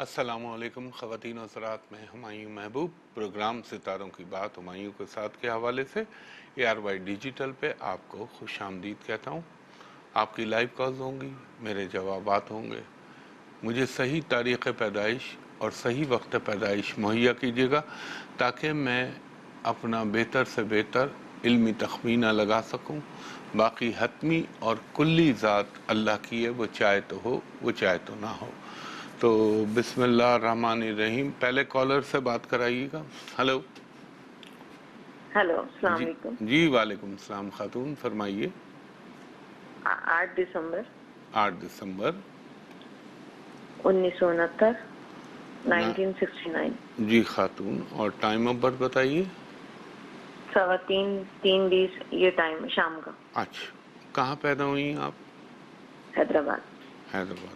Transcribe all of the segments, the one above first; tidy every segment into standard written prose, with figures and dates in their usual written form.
السلام علیکم خواتین و حضرات، میں ہمایوں محبوب پروگرام ستاروں کی بات ہمایوں کے ساتھ کے حوالے سے ARY ڈیجیٹل پہ آپ کو خوش آمدید کہتا ہوں۔ آپ کی لائیو کالز ہوں گی، میرے جوابات ہوں گے۔ مجھے صحیح تاریخ پیدائش اور صحیح وقت پیدائش مہیا کیجیے گا تاکہ میں اپنا بہتر سے بہتر علمی تخمینہ لگا سکوں۔ باقی حتمی اور کلی ذات اللہ کی ہے، وہ چاہے تو ہو، وہ چاہے تو نہ ہو۔ تو بسم اللہ الرحمن الرحیم، پہلے کالر سے بات کرائیے گا۔ ہلو السلام جی علیکم۔ جی وعلیکم السلام خاتون، فرمائیے۔ 8 دسمبر 8 دسمبر 1969 1969 جی خاتون، اور ٹائم آف برتھ بتائیے۔ 3:20 یہ ٹائم ہے شام کا۔ اچھا، کہاں پیدا ہوئی ہیں آپ؟ حیدرآباد۔ حیدرآباد۔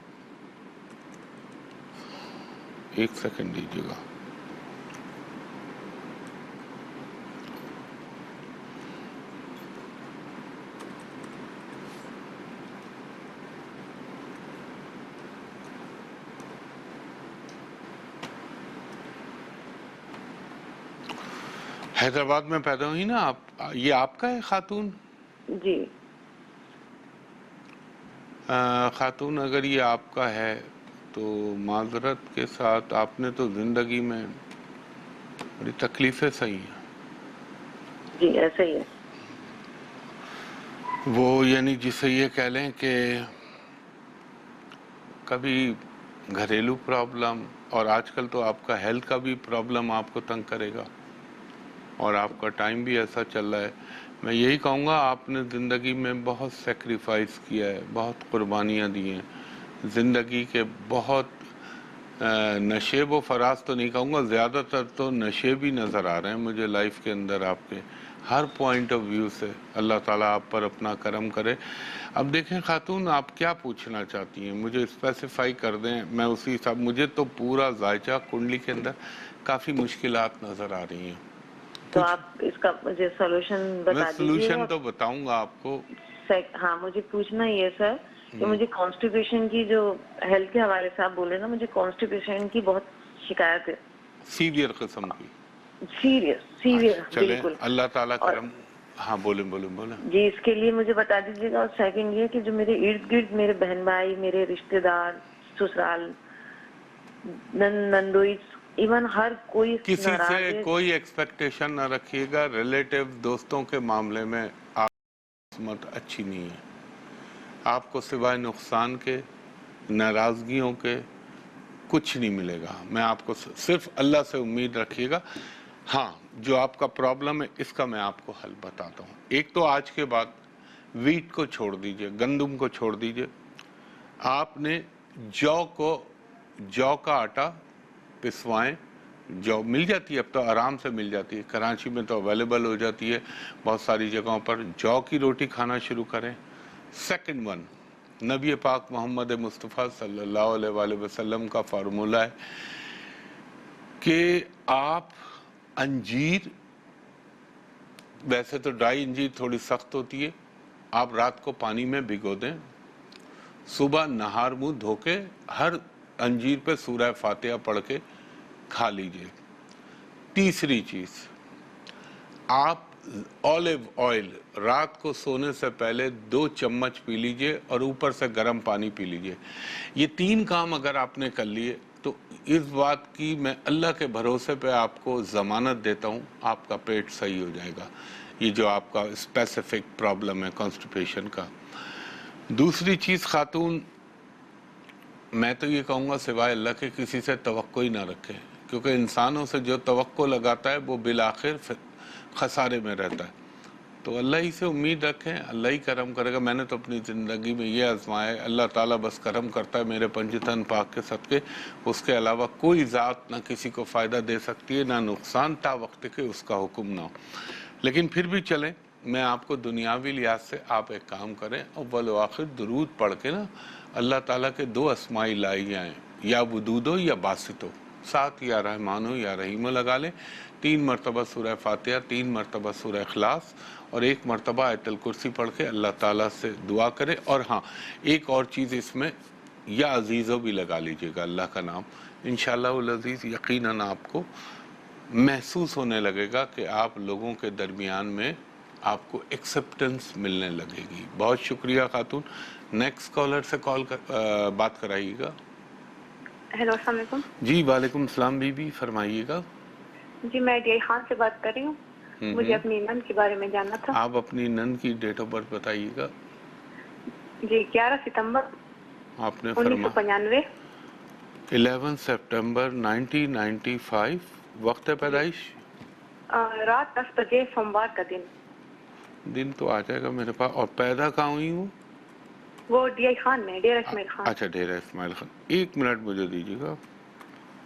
ایک سیکنڈ دیجیے گا۔ حیدرآباد میں پیدا ہوئی نا آپ؟ یہ آپ کا ہے خاتون؟ جی خاتون اگر یہ آپ کا ہے تو معذرت کے ساتھ آپ نے تو زندگی میں بڑی تکلیفیں سہی ہیں۔ جی ایسا ہی ہے۔ وہ یعنی جسے یہ کہہ لیں کہ کبھی گھریلو پرابلم، اور آج کل تو آپ کا ہیلتھ کا بھی پرابلم آپ کو تنگ کرے گا، اور آپ کا ٹائم بھی ایسا چل رہا ہے۔ میں یہی کہوں گا آپ نے زندگی میں بہت سیکریفائس کیا ہے، بہت قربانیاں دی ہیں زندگی کے، بہت نشیب و فراز تو نہیں کہوں گا، زیادہ تر تو نشیب ہی نظر آ رہے ہیں مجھے لائف کے اندر آپ کے ہر پوائنٹ آف ویو سے۔ اللہ تعالیٰ آپ پر اپنا کرم کرے۔ اب دیکھیں خاتون، آپ کیا پوچھنا چاہتی ہیں مجھے اسپیسیفائی کر دیں، میں اسی حساب، مجھے تو پورا ذائچہ کنڈلی کے اندر کافی مشکلات نظر آ رہی ہیں۔ تو آپ اس کا مجھے سولوشن میں بتا دیجیے سولوشن گا۔ تو بتاؤں گا آپ کو۔ ہاں مجھے پوچھنا یہ سر کہ مجھے کانسٹیپیشن کی، جو ہیلتھ کے حوالے سے آپ بولے نا، مجھے کانسٹیپیشن کی بہت شکایت ہے، سیویئر قسم کی۔ سیویئر چلیں بالکل۔ اللہ تعالیٰ اور کرم۔ ہاں بولیں۔ جی اس کے لیے مجھے بتا دیجیے گا۔ اور سیکنڈ یہ کہ جو میرے ارد گرد میرے بہن بھائی، میرے رشتہ دار، سسرال، نندوئی، ایون ہر کوئی کسی ناراض سے ہے۔ کوئی ایکسپیکٹیشن نہ رکھیے گا، ریلیٹیو دوستوں کے معاملے میں آپ کی قسمت اچھی نہیں ہے۔ آپ کو سوائے نقصان کے، ناراضگیوں کے کچھ نہیں ملے گا۔ میں آپ کو صرف اللہ سے امید رکھیے گا۔ ہاں جو آپ کا پرابلم ہے اس کا میں آپ کو حل بتاتا ہوں۔ ایک تو آج کے بعد ویٹ کو چھوڑ دیجئے، گندم کو چھوڑ دیجئے۔ آپ نے جو کا آٹا پسوائیں، جو مل جاتی ہے اب تو آرام سے مل جاتی ہے، کراچی میں تو اویلیبل ہو جاتی ہے بہت ساری جگہوں پر، جو کی روٹی کھانا شروع کریں۔ سیکنڈ ون، نبی پاک محمد مصطفیٰ صلی اللہ علیہ وآلہ وسلم کا فارمولہ ہے کہ آپ انجیر، ویسے تو ڈرائی انجیر تھوڑی سخت ہوتی ہے، آپ رات کو پانی میں بھگو دیں، صبح نہار منہ دھو کے ہر انجیر پہ سورہ فاتحہ پڑھ کے کھا لیجئے۔ تیسری چیز، آپ اولیو آئل رات کو سونے سے پہلے 2 چمچ پی لیجئے اور اوپر سے گرم پانی پی لیجئے۔ یہ 3 کام اگر آپ نے کر لیے تو اس بات کی میں اللہ کے بھروسے پہ آپ کو ضمانت دیتا ہوں، آپ کا پیٹ صحیح ہو جائے گا۔ یہ جو آپ کا اسپیسیفک پرابلم ہے کانسٹیپیشن کا۔ دوسری چیز خاتون، میں تو یہ کہوں گا سوائے اللہ کے کسی سے توقع ہی نہ رکھیں، کیونکہ انسانوں سے جو توقع لگاتا ہے وہ بالآخر خسارے میں رہتا ہے۔ تو اللہ ہی سے امید رکھیں، اللہ ہی کرم کرے گا۔ میں نے تو اپنی زندگی میں یہ آزمایا ہے، اللہ تعالیٰ بس کرم کرتا ہے میرے پنجتن پاک کے صدقے، اس کے علاوہ کوئی ذات نہ کسی کو فائدہ دے سکتی ہے نہ نقصان، تا وقت کے اس کا حکم نہ ہو۔ لیکن پھر بھی چلیں، میں آپ کو دنیاوی لحاظ سے آپ ایک کام کریں، اول و آخر درود پڑھ کے نا اللہ تعالیٰ کے 2 اسماء الہیہ ہیں، یا ودود ہو یا باسط ہو، ساتھ یا رحمان ہو یا رحیم ہو لگا لیں، 3 مرتبہ سورہ فاتحہ، 3 مرتبہ سورہ اخلاص، اور 1 مرتبہ آیت الکرسی پڑھ کے اللہ تعالیٰ سے دعا کرے۔ اور ہاں ایک اور چیز اس میں، یا عزیزو بھی لگا لیجئے گا اللہ کا نام، انشاءاللہ العزیز یقیناً آپ کو محسوس ہونے لگے گا کہ آپ لوگوں کے درمیان میں آپ کو ایکسیپٹنس ملنے لگے گی. بہت شکریہ خاتون. نیکسٹ کالر سے بات کرائیے گا. ہیلو، السلام علیکم. جی وعلیکم السلام بی بی، فرمائیے گا. جی میں ڈی خان سے بات کر رہی ہوں. مجھے اپنی نند کے بارے میں جاننا تھا. آپ اپنی نند کی ڈیٹ آف برتھ بتائیے گا. جی 11 ستمبر آپ نے 1995. 11 سپٹمبر 1995. وقت پیدائش رات 10 بجے سوموار کا دن. دن تو آ جائے گا میرے پاس. اور پیدا کہاں ہوئی ہوں؟ وہ ڈی خان میں، ڈیرہ اسماعیل خان. اچھا ڈیرہ اسماعیل خان. ایک منٹ مجھے دیجیے گا.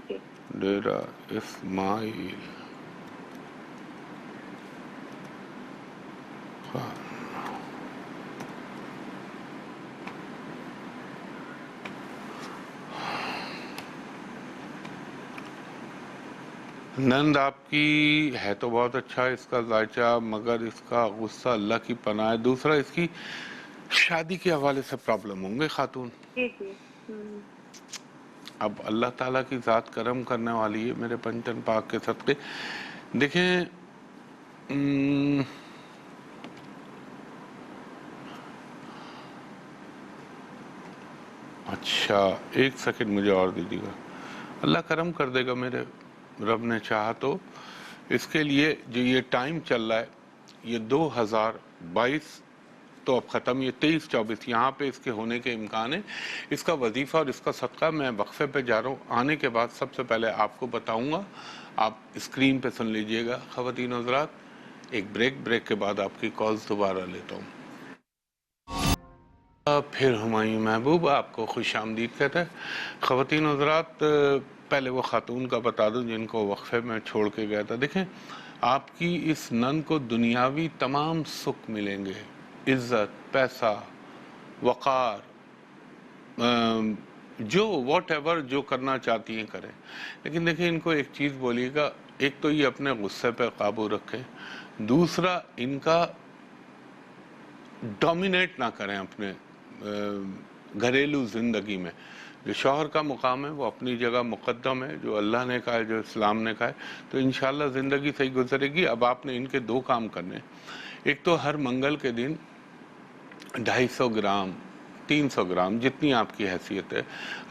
جی ڈیرہ اسماعیل خان. نند آپ کی ہے تو بہت اچھا اس کا ذائچہ، مگر اس کا غصہ اللہ کی پناہ ہے. دوسرا اس کی شادی کے حوالے سے پرابلم ہوں گے خاتون. جی جی. اب اللہ تعالیٰ کی ذات کرم کرنے والی ہے میرے پنجتن پاک کے صدقے. دیکھیں اچھا ایک سیکنڈ مجھے اور دیجیے گا. اللہ کرم کر دے گا میرے رب نے چاہا تو. اس کے لیے جو یہ ٹائم چل رہا ہے یہ 2022 تو اب ختم، یہ 23-24 یہاں پہ اس کے ہونے کے امکان ہے. اس کا وظیفہ اور اس کا صدقہ میں وقفے پہ جا رہا ہوں. آنے کے بعد سب سے پہلے آپ کو بتاؤں گا. آپ اسکرین پہ سن لیجئے گا خواتین و حضرات. ایک بریک کے بعد آپ کی کالز دوبارہ لیتا ہوں. پھر ہمایوں محبوب آپ کو خوش آمدید کہتا ہے. خواتین و حضرات پہلے وہ خاتون کا بتا دوں جن کو وقفے میں چھوڑ کے گیا تھا. دیکھیں آپ کی اس نند کو دنیاوی تمام سکھ ملیں گے، عزت، پیسہ، وقار، جو واٹ ایور جو کرنا چاہتی ہیں کریں. لیکن دیکھیں ان کو ایک چیز بولیے گا، ایک تو یہ اپنے غصے پہ قابو رکھیں، دوسرا ان کا ڈومینیٹ نہ کریں اپنے گھریلو زندگی میں. جو شوہر کا مقام ہے وہ اپنی جگہ مقدم ہے، جو اللہ نے کہا ہے، جو اسلام نے کہا ہے، تو انشاءاللہ زندگی صحیح گزرے گی. اب آپ نے ان کے 2 کام کرنے. ایک تو ہر منگل کے دن 250 گرام 300 گرام جتنی آپ کی حیثیت ہے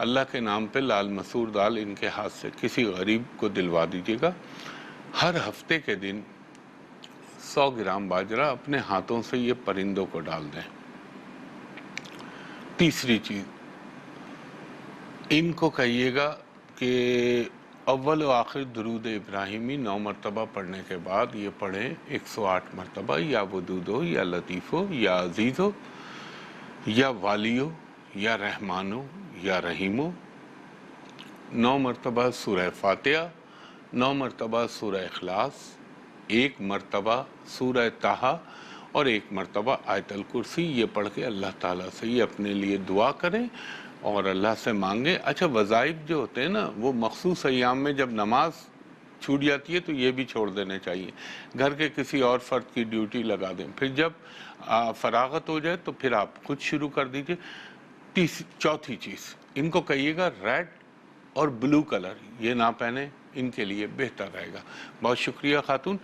اللہ کے نام پہ لال مسور دال ان کے ہاتھ سے کسی غریب کو دلوا دیجیے گا. ہر ہفتے کے دن 100 گرام باجرہ اپنے ہاتھوں سے یہ پرندوں کو ڈال دیں. تیسری چیز ان کو کہیے گا کہ اول و آخر درود ابراہیمی 9 مرتبہ پڑھنے کے بعد یہ پڑھیں 108 مرتبہ، یا ودودو، یا لطیفو، یا عزیزو، یا والیو، یا رحمانو، یا رحیمو. 9 مرتبہ سورہ فاتحہ، 9 مرتبہ سورہ اخلاص، 1 مرتبہ سورہ طٰہٰ اور 1 مرتبہ آیت الکرسی. یہ پڑھ کے اللہ تعالیٰ سے یہ اپنے لیے دعا کریں اور اللہ سے مانگیں. اچھا وظائف جو ہوتے ہیں نا وہ مخصوص ایام میں جب نماز چھوٹ جاتی ہے تو یہ بھی چھوڑ دینے چاہیے. گھر کے کسی اور فرد کی ڈیوٹی لگا دیں، پھر جب فراغت ہو جائے تو پھر آپ خود شروع کر دیجئے. چوتھی چیز ان کو کہیے گا ریڈ اور بلو کلر یہ نہ پہنے، ان کے لیے بہتر رہے گا. بہت شکریہ خاتون.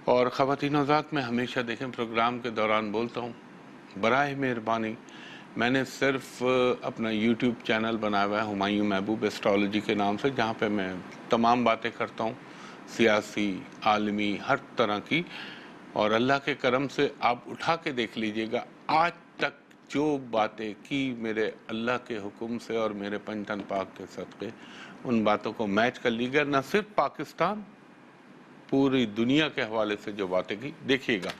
اور خواتین حضرات میں ہمیشہ دیکھیں پروگرام کے دوران بولتا ہوں براہ مہربانی میں نے صرف اپنا یوٹیوب چینل بنایا ہوا ہے ہمایوں محبوب ایسٹرالوجی کے نام سے، جہاں پہ میں تمام باتیں کرتا ہوں، سیاسی، عالمی، ہر طرح کی. اور اللہ کے کرم سے آپ اٹھا کے دیکھ لیجئے گا آج تک جو باتیں کی میرے اللہ کے حکم سے اور میرے پنجتن پاک کے صدقے، ان باتوں کو میچ کر لیجئے گا. نہ صرف پاکستان، پوری دنیا کے حوالے سے جو باتیں کی دیکھیے گا.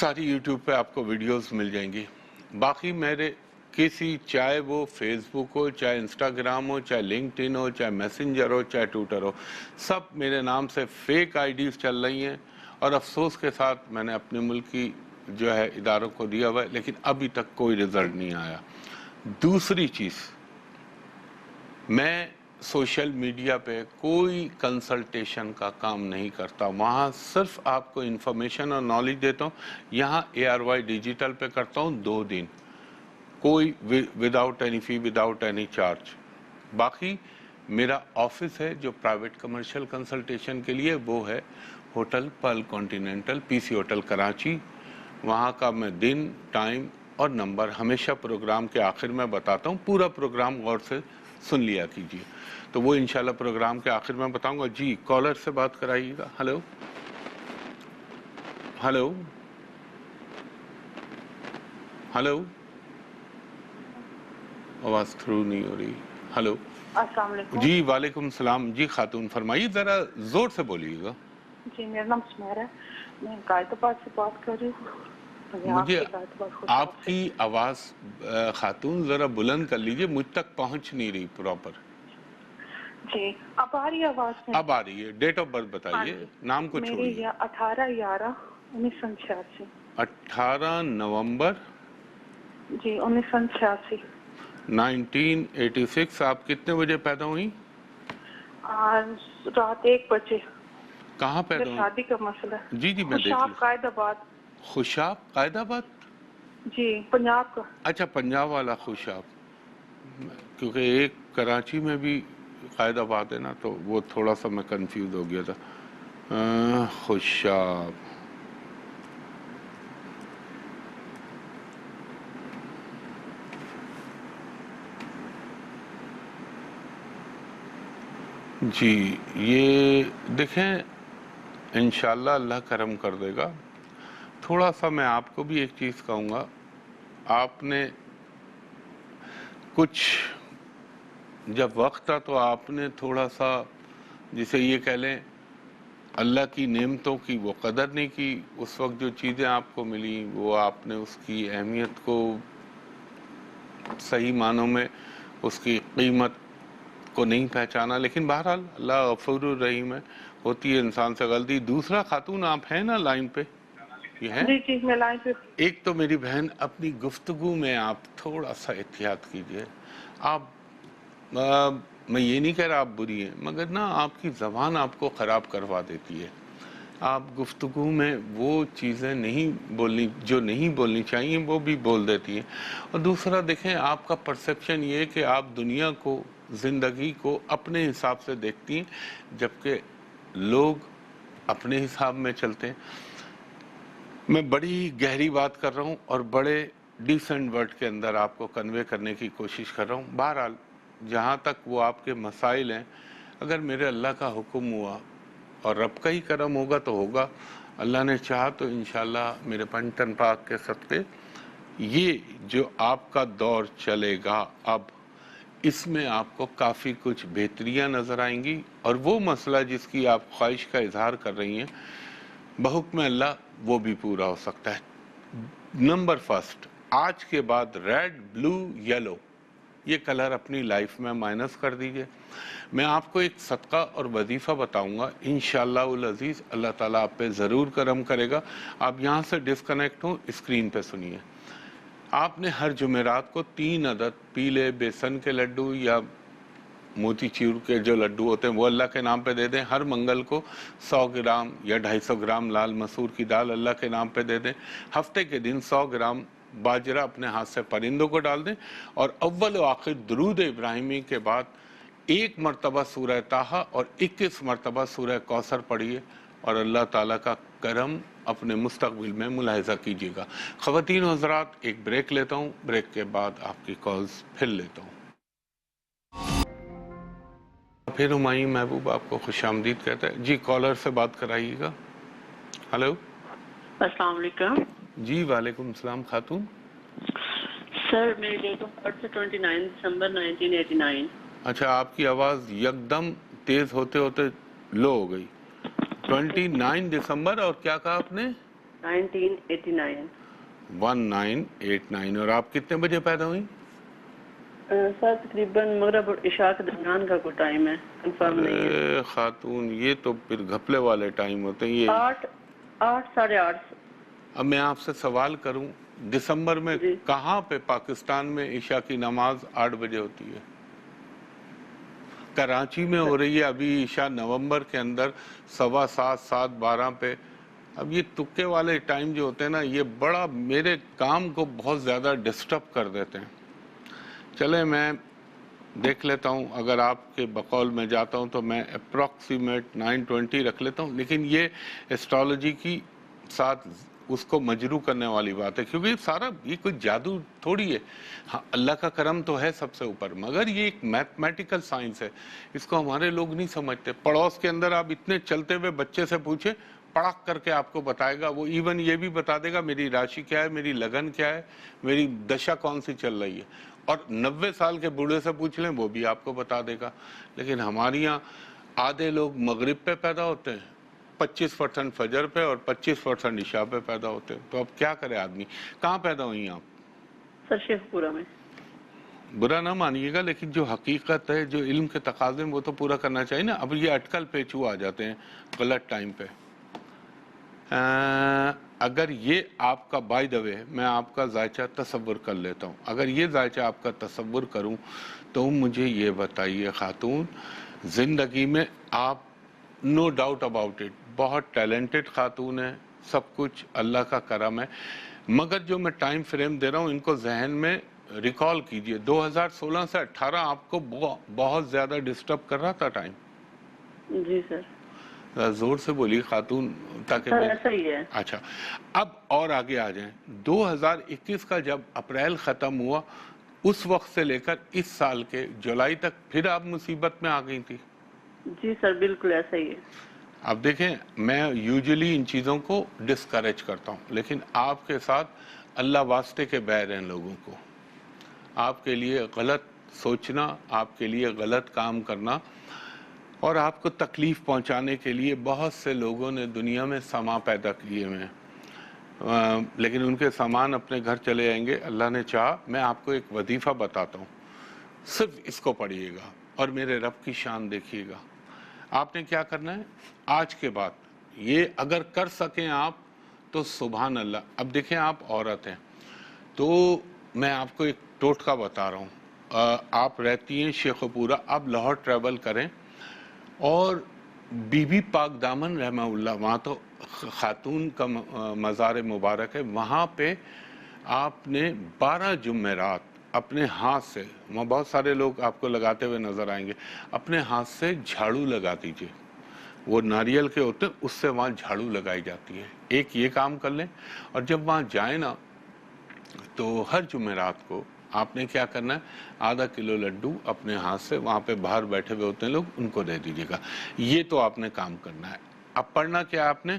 ساری یوٹیوب پہ آپ کو ویڈیوز مل جائیں گی. باقی میرے کسی چاہے وہ فیس بک ہو، چاہے انسٹاگرام ہو، چاہے لنکڈ ان ہو، چاہے میسنجر ہو، چاہے ٹویٹر ہو، سب میرے نام سے فیک آئی ڈیز چل رہی ہیں. اور افسوس کے ساتھ میں نے اپنے ملک کی جو ہے اداروں کو دیا ہوا ہے، لیکن ابھی تک کوئی رزلٹ نہیں آیا. دوسری چیز میں سوشل میڈیا پہ کوئی کنسلٹیشن کا کام نہیں کرتا، وہاں صرف آپ کو انفارمیشن اور نالج دیتا ہوں. یہاں ARY ڈیجیٹل پہ کرتا ہوں 2 دن، کوئی وداؤٹ اینی فی، وداؤٹ اینی چارج. باقی میرا آفس ہے جو پرائیویٹ کمرشل کنسلٹیشن کے لیے، وہ ہے ہوٹل پرل کانٹیننٹل، پی سی ہوٹل کراچی. وہاں کا میں دن، ٹائم اور نمبر ہمیشہ پروگرام کے آخر میں بتاتا ہوں. پورا پروگرام غور سے سن لیا کیجیے. تو وہ انشاءاللہ پروگرام کے آخر میں بتاؤں گا. جی کالر سے بات کرائیے گا. ہلو ہلو ہلو، آواز تھرو نہیں ہو رہی. ہلو السلام علیکم. جی وعلیکم السلام. جی خاتون فرمائیے، ذرا زور سے بولیے گا. جی میرا نام سمیرا ہے، میں غائط آباد سے بات کر رہی ہوں. پنجاب مجھے سے غائط آباد خوشاب آپ سے. کی آواز خاتون ذرا بلند کر لیجئے، مجھ تک پہنچ نہیں رہی پراپر. جی اب آ رہی ہے آواز میں؟ اب آ رہی ہے. ڈیٹ آف برتھ بتائیے، نام کو میری چھوڑیے. 18/11/1986. 18 نومبر جی 1986. 1986. آپ کتنے بجے پیدا ہوئی؟ آج رات 1 بجے. کہاں پیدا میرے ہوئی؟ شادی کا مسئلہ ہے. جی جی میں دیکھ خوشاب لوں. غائط آباد. خوشاب قائد آباد؟ جی پنجاب کا. اچھا پنجاب والا خوشاب. کیونکہ ایک کراچی میں بھی قائد آباد ہے نا، تو وہ تھوڑا سا میں کنفیوز ہو گیا تھا. خوشاب. جی یہ دیکھیں انشاءاللہ اللہ کرم کر دے گا. تھوڑا سا میں آپ کو بھی ایک چیز کہوں گا، آپ نے کچھ جب وقت تھا تو آپ نے تھوڑا سا جسے یہ کہہ لیں اللہ کی نعمتوں کی وہ قدر نہیں کی. اس وقت جو چیزیں آپ کو ملی وہ آپ نے اس کی اہمیت کو صحیح معنوں میں اس کی قیمت کو نہیں پہچانا. لیکن بہرحال اللہ غفور الرحیم ہے، ہوتی ہے انسان سے غلطی. دوسرا خاتون آپ ہیں نا لائن پہ؟ یہ ہیں؟ جی جی میں لائن پہ. ایک تو میری بہن اپنی گفتگو میں آپ تھوڑا سا احتیاط کیجئے. آپ میں یہ نہیں کہہ رہا آپ بری ہیں، مگر نا آپ کی زبان آپ کو خراب کروا دیتی ہے. آپ گفتگو میں وہ چیزیں نہیں بولنی جو نہیں بولنی چاہیے وہ بھی بول دیتی ہیں. اور دوسرا دیکھیں آپ کا پرسیپشن یہ ہے کہ آپ دنیا کو، زندگی کو اپنے حساب سے دیکھتی ہیں، جبکہ لوگ اپنے حساب میں چلتے ہیں. میں بڑی گہری بات کر رہا ہوں اور بڑے ڈیسنٹ ورڈ کے اندر آپ کو کنوے کرنے کی کوشش کر رہا ہوں. بہرحال جہاں تک وہ آپ کے مسائل ہیں، اگر میرے اللہ کا حکم ہوا اور رب کا ہی کرم ہوگا تو ہوگا. اللہ نے چاہا تو انشاءاللہ میرے پنجتن پاک کے صدقے یہ جو آپ کا دور چلے گا اب، اس میں آپ کو کافی کچھ بہتریاں نظر آئیں گی. اور وہ مسئلہ جس کی آپ خواہش کا اظہار کر رہی ہیں بحکم اللہ وہ بھی پورا ہو سکتا ہے. نمبر فرسٹ، آج کے بعد ریڈ، بلو، یلو یہ کلر اپنی لائف میں مائنس کر دیجئے. میں آپ کو ایک صدقہ اور وظیفہ بتاؤں گا، انشاءاللہ العزیز اللہ تعالیٰ آپ پہ ضرور کرم کرے گا. آپ یہاں سے ڈسکنیکٹ ہوں، اسکرین پہ سنیے. آپ نے ہر جمعرات کو 3 عدد پیلے بیسن کے لڈو یا موتی چور کے جو لڈو ہوتے ہیں وہ اللہ کے نام پہ دے دیں. ہر منگل کو 100 گرام یا 250 گرام لال مسور کی دال اللہ کے نام پہ دے دیں. ہفتے کے دن 100 گرام باجرہ اپنے ہاتھ سے پرندوں کو ڈال دیں. اور اول و آخر درود ابراہیمی کے بعد 1 مرتبہ سورہ طٰہٰ اور 21 مرتبہ سورہ کوثر پڑھیے اور اللہ تعالیٰ کا کرم اپنے مستقبل میں ملاحظہ کیجیے گا. خواتین و حضرات ایک بریک لیتا ہوں، بریک کے بعد آپ کی کالز پھر لیتا ہوں. پھر ہمایوں محبوب آپ کو خوش آمدید کہتا ہے. جی کالر سے بات کرائیے گا. ہلو السلام علیکم. جی وعلیکم السلام. خاتون سر میری ڈیٹ آف برتھ 29 دسمبر 1989. اچھا آپ کی آواز یکدم تیز ہوتے ہوتے لو ہو گئی. 29 دسمبر اور کیا کہا آپ نے؟ 1989. 1989. اور آپ کتنے بجے پیدا ہوئی؟ سر تقریباً مغرب اور عشاء کے درمیان کا کوئی ٹائم ہے، کنفرم نہیں ہے. خاتون یہ تو پھر گھپلے والے ٹائم ہوتے ہیں. یہ 8 ساڑھے 8. اب میں آپ سے سوال کروں، دسمبر میں جی کہاں پہ پاکستان میں عشاء کی نماز 8 بجے ہوتی ہے؟ کراچی میں ہو رہی ہے ابھی عشاء نومبر کے اندر 7:15 7:12 پہ. اب یہ تکے والے ٹائم جو ہوتے ہیں نا یہ بڑا میرے کام کو بہت زیادہ ڈسٹرب کر دیتے ہیں. چلیں میں دیکھ لیتا ہوں، اگر آپ کے بقول میں جاتا ہوں تو میں اپروکسیمیٹ 920 رکھ لیتا ہوں، لیکن یہ ایسٹرالوجی کی ساتھ اس کو مجروح کرنے والی بات ہے، کیونکہ سارا یہ کوئی جادو تھوڑی ہے. ہاں اللہ کا کرم تو ہے سب سے اوپر، مگر یہ ایک میتھمیٹیکل سائنس ہے، اس کو ہمارے لوگ نہیں سمجھتے. پڑوس کے اندر آپ اتنے چلتے ہوئے بچے سے پوچھیں، پڑک کر کے آپ کو بتائے گا، وہ ایون یہ بھی بتا دے گا میری راشی کیا ہے، میری لگن کیا ہے، میری دشا کون سی چل رہی ہے. اور 90 سال کے بوڑھے سے پوچھ لیں وہ بھی آپ کو بتا دے گا. لیکن ہمارے یہاں آدھے لوگ مغرب پہ پیدا ہوتے ہیں، 25% فجر پہ اور 25% عشاء پہ پیدا ہوتے ہیں. تو اب کیا کرے آدمی. کہاں پیدا ہوئی آپ؟ سر شیخ پورا میں. برا نہ مانیے گا، لیکن جو حقیقت ہے، جو علم کے تقاضے ہیں وہ تو پورا کرنا چاہیے نا. اب یہ اٹکل پیچو آ جاتے ہیں غلط ٹائم پہ. اگر یہ آپ کا بائی دا وے میں آپ کا ذائچہ تصور کر لیتا ہوں، اگر یہ ذائچہ آپ کا تصور کروں تو مجھے یہ بتائیے خاتون، زندگی میں آپ نو ڈاؤٹ اباؤٹ اٹ بہت ٹیلنٹڈ خاتون ہے، سب کچھ اللہ کا کرم ہے، مگر جو میں ٹائم فریم دے رہا ہوں ان کو ذہن میں ریکال کیجئے. 2016 سے 18 آپ کو بہت زیادہ ڈسٹرب کر رہا تھا ٹائم. جی سر. زور سے بولی خاتون تاکہ سر ایسا ہی ہے. اچھا اب اور آگے آ جائیں. 2021 کا جب اپریل ختم ہوا اس وقت سے لے کر اس سال کے جولائی تک پھر آپ مصیبت میں آ گئی تھی. جی سر بالکل ایسا ہی ہے. اب دیکھیں میں یوزلی ان چیزوں کو ڈسکریج کرتا ہوں، لیکن آپ کے ساتھ اللہ واسطے کے بیر ہیں لوگوں کو. آپ کے لیے غلط سوچنا، آپ کے لیے غلط کام کرنا اور آپ کو تکلیف پہنچانے کے لیے بہت سے لوگوں نے دنیا میں سامان پیدا کیے ہوئے ہیں، لیکن ان کے سامان اپنے گھر چلے جائیں گے. اللہ نے چاہا میں آپ کو ایک وظیفہ بتاتا ہوں، صرف اس کو پڑھیے گا اور میرے رب کی شان دیکھیے گا. آپ نے کیا کرنا ہے آج کے بعد، یہ اگر کر سکیں آپ تو سبحان اللہ. اب دیکھیں آپ عورت ہیں تو میں آپ کو ایک ٹوٹکا بتا رہا ہوں. آپ رہتی ہیں شیخ پورہ، آپ لاہور ٹریول کریں اور بی بی پاک دامن رحمہ اللہ، وہاں تو خاتون کا مزار مبارک ہے، وہاں پہ آپ نے 12 جمعرات اپنے ہاتھ سے، وہاں بہت سارے لوگ آپ کو لگاتے ہوئے نظر آئیں گے، اپنے ہاتھ سے جھاڑو لگا دیجئے. وہ ناریل کے ہوتے ہیں اس سے وہاں جھاڑو لگائی جاتی ہے. ایک یہ کام کر لیں، اور جب وہاں جائیں نا تو ہر جمعرات کو آپ نے کیا کرنا ہے، آدھا کلو لڈو اپنے ہاتھ سے، وہاں پہ باہر بیٹھے ہوئے ہوتے ہیں لوگ، ان کو دے دیجیے گا. یہ تو آپ نے کام کرنا ہے. اب پڑھنا کیا آپ نے،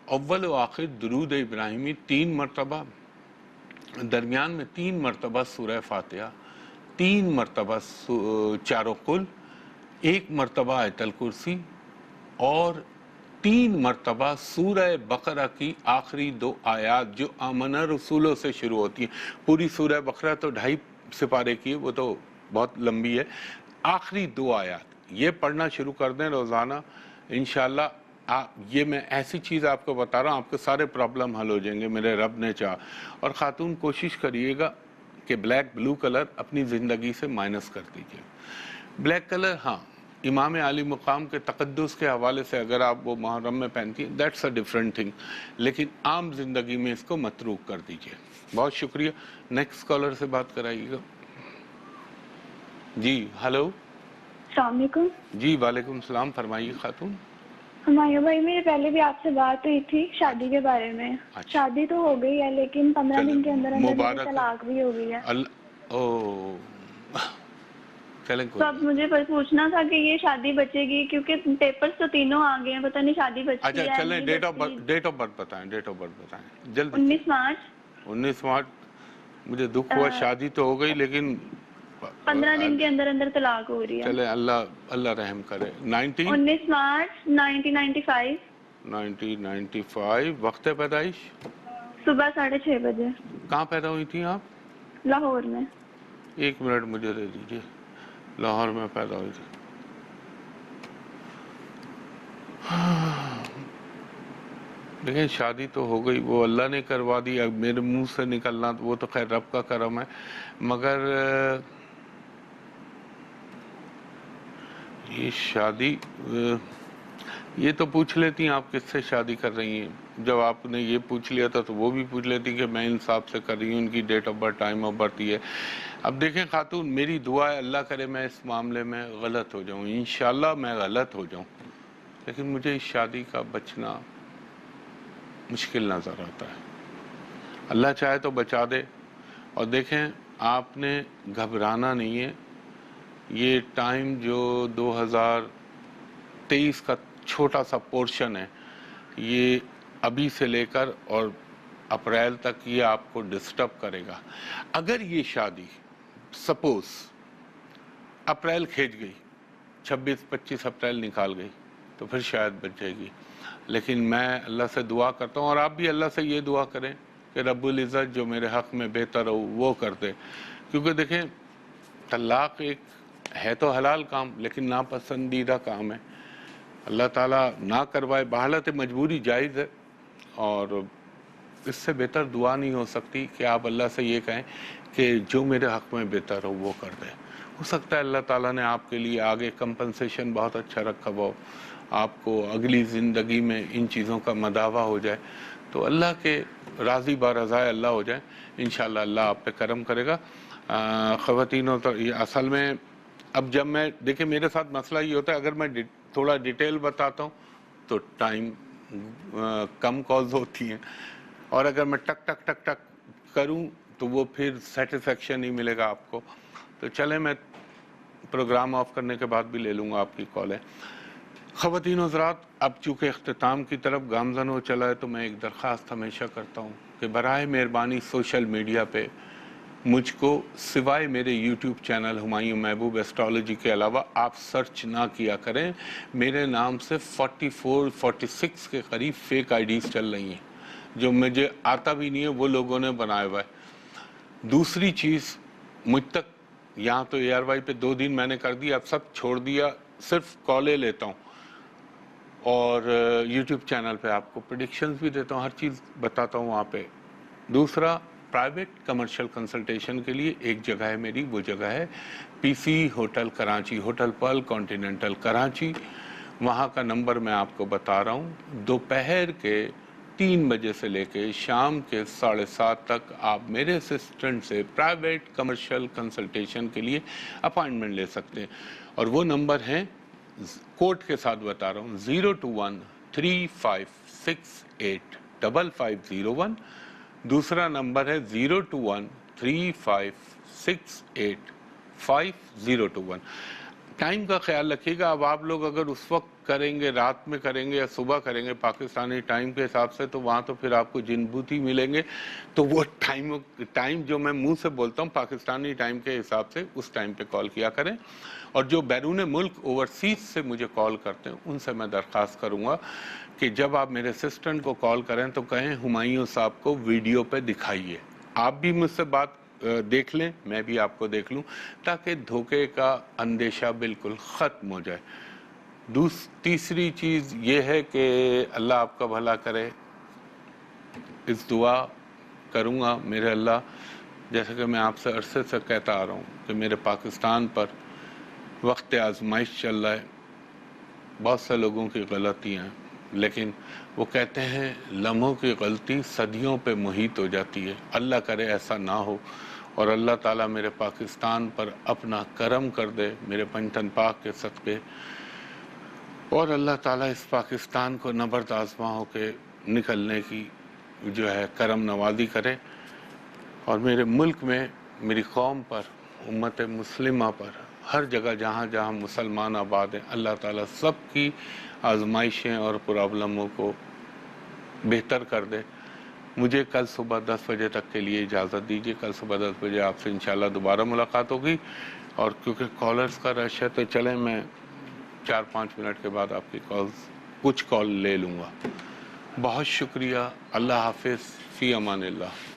اول و آخر درود ابراہیمی 3 مرتبہ، درمیان میں 3 مرتبہ سورہ فاتحہ، 3 مرتبہ چاروں قل، 1 مرتبہ آیت الکرسی اور 3 مرتبہ سورہ بقرہ کی آخری 2 آیات جو آمنہ رسولوں سے شروع ہوتی ہیں. پوری سورہ بقرہ تو 2.5 سپارے کی، وہ تو بہت لمبی ہے. آخری 2 آیات یہ پڑھنا شروع کر دیں روزانہ انشاءاللہ. یہ میں ایسی چیز آپ کو بتا رہا ہوں، آپ کے سارے پرابلم حل ہو جائیں گے میرے رب نے چاہا. اور خاتون کوشش کریے گا کہ بلیک بلو کلر اپنی زندگی سے مائنس کر دیجئے. بلیک کلر ہاں امام عالی مقام کے تقدس کے حوالے سے اگر آپ وہ محرم میں پہنتی ہیں دیٹس اے ڈیفرنٹ تھنگ، لیکن عام زندگی میں اس کو متروک کر دیجئے. بہت شکریہ. نیکسٹ کالر سے بات کرائیے گا. جی ہلو. السلام علیکم. جی وعلیکم السلام، فرمائیے خاتون. ہمایوں بھائی میرے پہلے بھی آپ سے بات ہوئی تھی شادی کے بارے میں. شادی تو ہو گئی ہے لیکن 15 دن کے اندر اندر میری طلاق بھی ہو گئی ہے. چلیں تو اب مجھے بس پوچھنا تھا کہ یہ شادی بچے گی کیونکہ پیپرز تو تینوں آ گئے ہیں، پتہ نہیں شادی بچتی ہے. اچھا چلیں ڈیٹ آف برتھ بتائیں، ڈیٹ آف برتھ بتائیں جلدی. 19 مارچ. 19 مارچ. مجھے دکھ ہوا، شادی تو ہو گئی لیکن 15 دن کے اندر اندر طلاق ہو رہی ہے. چلے اللہ رحم کرے. 19 مارچ 1995. 1995. وقت پیدائش صبح 6:30 بجے. کہاں پیدا ہوئی تھی آپ؟ لاہور میں. 1 منٹ مجھے دے دیجیے. لاہور میں پیدا ہوئی تھی. لیکن شادی تو ہو گئی، وہ اللہ نے کروا دی. اب میرے منہ سے نکلنا وہ تو خیر رب کا کرم ہے، مگر یہ شادی یہ تو پوچھ لیتی ہیں آپ کس سے شادی کر رہی ہیں. جب آپ نے یہ پوچھ لیا تھا تو وہ بھی پوچھ لیتی کہ میں انصاف سے کر رہی ہوں, ان کی date of birth, time of birth یہ. اب دیکھیں خاتون, میری دعا ہے اللہ کرے میں اس معاملے میں غلط ہو جاؤں, انشاءاللہ میں غلط ہو جاؤں, لیکن مجھے اس شادی کا بچنا مشکل نظر آتا ہے. اللہ چاہے تو بچا دے. اور دیکھیں آپ نے گھبرانا نہیں ہے. یہ ٹائم جو 2023 کا چھوٹا سا پورشن ہے, یہ ابھی سے لے کر اور اپریل تک یہ آپ کو ڈسٹرب کرے گا. اگر یہ شادی سپوز اپریل کھینچ گئی, 26-25 اپریل نکال گئی, تو پھر شاید بچ جائے گی. لیکن میں اللہ سے دعا کرتا ہوں, اور آپ بھی اللہ سے یہ دعا کریں کہ رب العزت جو میرے حق میں بہتر ہو وہ کر دے. کیونکہ دیکھیں طلاق ایک ہے تو حلال کام, لیکن ناپسندیدہ کام ہے. اللہ تعالیٰ نہ کروائے, بحالت مجبوری جائز ہے, اور اس سے بہتر دعا نہیں ہو سکتی کہ آپ اللہ سے یہ کہیں کہ جو میرے حق میں بہتر ہو وہ کر دے. ہو سکتا ہے اللہ تعالیٰ نے آپ کے لیے آگے کمپنسیشن بہت اچھا رکھا ہو, آپ کو اگلی زندگی میں ان چیزوں کا مداوع ہو جائے, تو اللہ کے راضی برضائے اللہ ہو جائے. انشاءاللہ اللہ آپ پہ کرم کرے گا. خواتینوں تو یہ اصل میں اب جب میں دیکھیں میرے ساتھ مسئلہ یہ ہوتا ہے, اگر میں تھوڑا ڈیٹیل بتاتا ہوں تو ٹائم کم کالز ہوتی ہیں, اور اگر میں ٹک ٹک ٹک ٹک کروں تو وہ پھر سیٹسفیکشن نہیں ملے گا آپ کو. تو چلیں میں پروگرام آف کرنے کے بعد بھی لے لوں گا آپ کی کالیں. خواتین و حضرات, اب چونکہ اختتام کی طرف گامزن ہو چلا ہے, تو میں ایک درخواست ہمیشہ کرتا ہوں کہ براہ مہربانی سوشل میڈیا پہ مجھ کو سوائے میرے یوٹیوب چینل ہمایوں محبوب ایسٹرالوجی کے علاوہ آپ سرچ نہ کیا کریں. میرے نام سے 46 کے قریب فیک آئی ڈیز چل رہی ہیں, جو مجھے آتا بھی نہیں ہے, وہ لوگوں نے بنایا ہوا ہے. دوسری چیز, مجھ تک یہاں تو اے آر وائی پہ 2 دن میں نے کر دیا, اب سب چھوڑ دیا, صرف کالیں لیتا ہوں, اور یوٹیوب چینل پہ آپ کو پریڈکشنز بھی دیتا ہوں, ہر چیز بتاتا ہوں وہاں پہ. دوسرا, پرائیویٹ کمرشل کنسلٹیشن کے لیے ایک جگہ ہے میری, وہ جگہ ہے P C hotel Karachi, hotel Pearl Continental Karachi. وہاں کا نمبر میں آپ کو بتا رہا ہوں. دوپہر کے 3 بجے سے لے کے شام کے 7:30 تک آپ میرے اسسٹنٹ سے پرائیویٹ کمرشل کنسلٹیشن کے لیے اپائنٹمنٹ لے سکتے ہیں. اور وہ نمبر ہیں, کوڈ کے ساتھ بتا رہا ہوں, 021-3568-5501. دوسرا نمبر ہے 021-3568-5021. ٹائم کا خیال رکھیے گا. اب آپ لوگ اگر اس وقت کریں گے, رات میں کریں گے یا صبح کریں گے پاکستانی ٹائم کے حساب سے, تو وہاں تو پھر آپ کو جن بوتی ملیں گے. تو وہ ٹائم جو میں منہ سے بولتا ہوں پاکستانی ٹائم کے حساب سے, اس ٹائم پہ کال کیا کریں. اور جو بیرون ملک اوورسیز سے مجھے کال کرتے ہیں, ان سے میں درخواست کروں گا کہ جب آپ میرے اسسٹنٹ کو کال کریں تو کہیں ہمایوں صاحب کو ویڈیو پہ دکھائیے. آپ بھی مجھ سے بات دیکھ لیں, میں بھی آپ کو دیکھ لوں, تاکہ دھوکے کا اندیشہ بالکل ختم ہو جائے. تیسری چیز یہ ہے کہ اللہ آپ کا بھلا کرے. اس دعا کروں گا میرے اللہ, جیسا کہ میں آپ سے عرصے سے کہتا آ رہا ہوں کہ میرے پاکستان پر وقت آزمائش چل رہا ہے. بہت سے لوگوں کی غلطیاں ہیں, لیکن وہ کہتے ہیں لمحوں کی غلطی صدیوں پہ محیط ہو جاتی ہے. اللہ کرے ایسا نہ ہو, اور اللہ تعالیٰ میرے پاکستان پر اپنا کرم کر دے میرے پنجتن پاک کے صدقے, اور اللہ تعالیٰ اس پاکستان کو نبرد آزما ہو کے نکلنے کی جو ہے کرم نوازی کرے. اور میرے ملک میں, میری قوم پر, امت مسلمہ پر, ہر جگہ جہاں جہاں مسلمان آباد ہیں, اللہ تعالیٰ سب کی آزمائشیں اور پرابلموں کو بہتر کر دے. مجھے کل صبح 10 بجے تک کے لیے اجازت دیجیے. کل صبح 10 بجے آپ سے انشاءاللہ دوبارہ ملاقات ہوگی. اور کیونکہ کالرز کا رش ہے تو چلیں میں 4-5 منٹ کے بعد آپ کی کچھ کال لے لوں گا. بہت شکریہ. اللہ حافظ. فی امان اللہ.